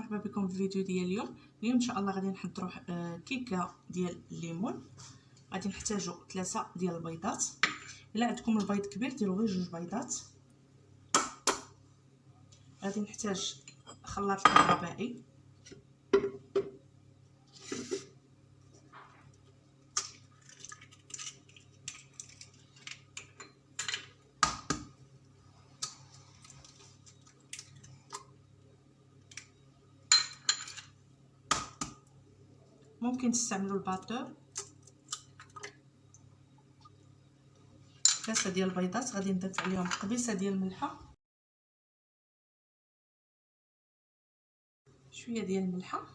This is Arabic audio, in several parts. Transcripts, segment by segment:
مرحبا بكم في الفيديو ديال اليوم ان شاء الله غادي نحضروا كيكه ديال الليمون. غادي نحتاجوا 3 ديال البيضات. الا عندكم البيض كبير ديروا غير 2 بيضات. غادي نحتاج خلاط كهربائي، ممكن تستعملوا الباتور. 3 ديال البيضات غادي نضيف عليهم قبيصه ديال الملحه، شويه ديال الملحه،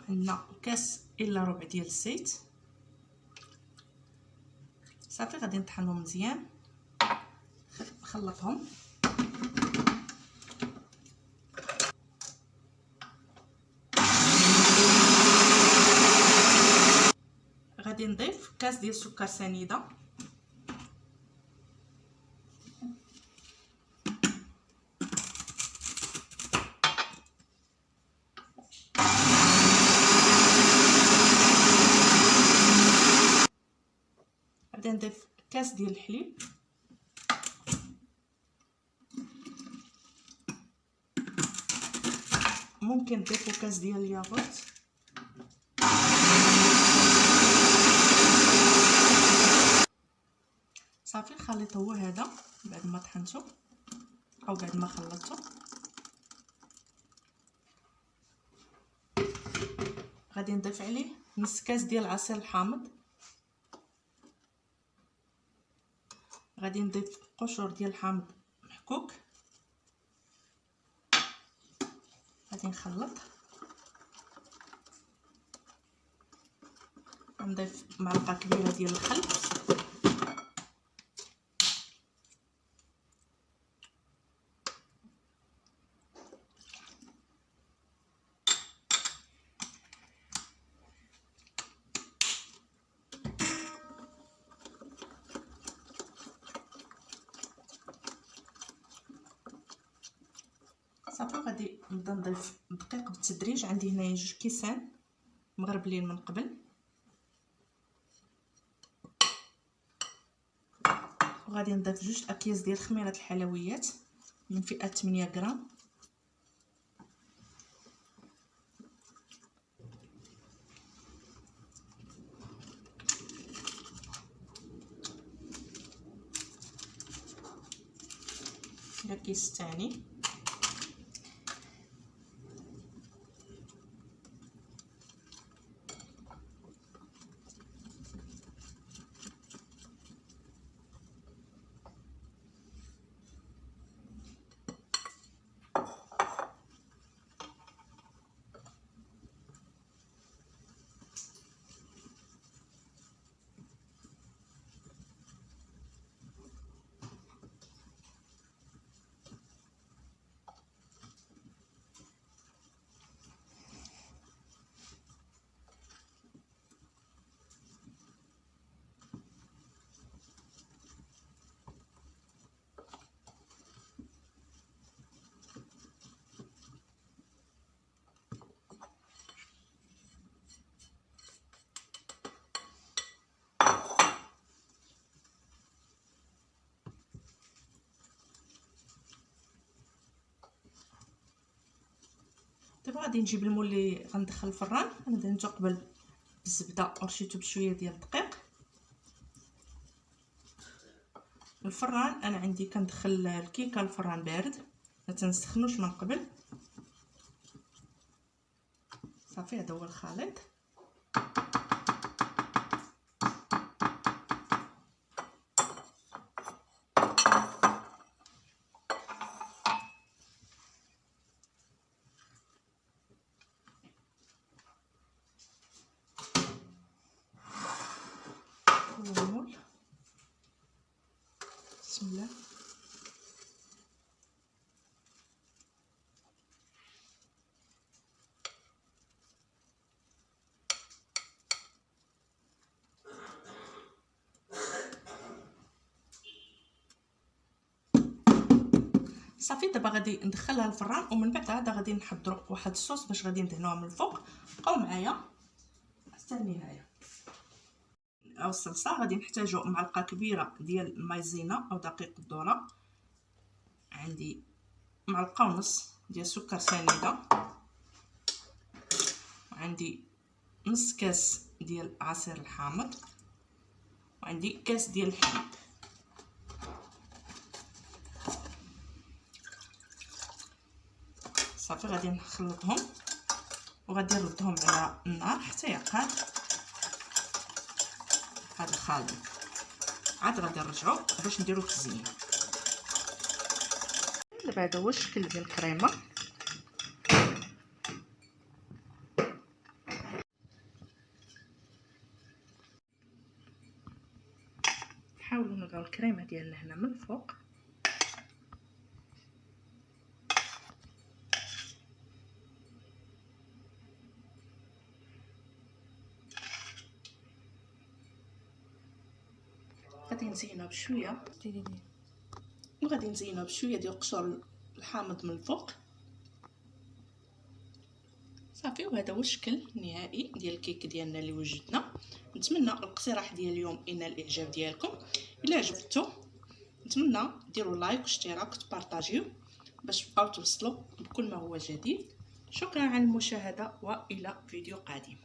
عندنا كاس الا ربع ديال الزيت. صافي غادي نطحنهم مزيان، نخلطهم. غادي نضيف كاس ديال السكر سنيده، غادي نضيف كاس ديال الحليب، ممكن نضيفوا كاس ديال الياغورت. صافي الخليط هو هذا بعد ما طحنته او بعد ما خلطته. غادي نضيف عليه نص كاس ديال العصير الحامض، غادي نضيف قشور ديال الحامض محكوك، غادي نخلط. غنضيف معلقه كبيره ديال الخل، صافي غادي نبدا نضيف الدقيق بالتدريج. عندي هنايا 2 كيسان مغربلين من قبل، وغادي نضيف 2 اكياس ديال خميره الحلويات من فئه 8 غرام، الكيس الثاني، دابا غادي نجيب المول اللي غندخل الفران. انا دهنته قبل بالزبده ورشيته بشويه ديال الدقيق. الفران انا عندي كندخل الكيكه الفران بارد، ما تنسخنوش من قبل. صافي هذا هو الخليط. المول بسم الله. صافي دابا غادي ندخلها للفران ومن بعد عاد غادي نحضروا واحد الصوص باش غادي ندهنوها من الفوق. بقاو معايا حتى النهايه. او الصلصه غادي نحتاجوا معلقه كبيره ديال المايزينا او دقيق الذره، عندي معلقه ونص ديال سكر سنيده، وعندي نص كاس ديال عصير الحامض، وعندي كاس ديال الحليب. صافي غادي نخلطهم وغادي نردهم على النار حتى يقاد هذا الخليط. عاد غادي نرجعو باش نديرو في الزينه. دابا هذا هو الشكل ديال الكريمه. نحاولوا نضعوا الكريمه ديالنا هنا من الفوق. غادي نزينها بشويه وغادي نزينها بشويه ديال قشور الحامض من الفوق. صافي وهذا هو الشكل النهائي ديال الكيك ديالنا اللي وجدنا. نتمنى الاقتراح ديال اليوم ينال الاعجاب ديالكم. الا عجبتو نتمنى ديروا لايك واشتراك وتبارطاجيو باش تبقاو توصلوا بكل ما هو جديد. شكرا على المشاهده والى فيديو قادم.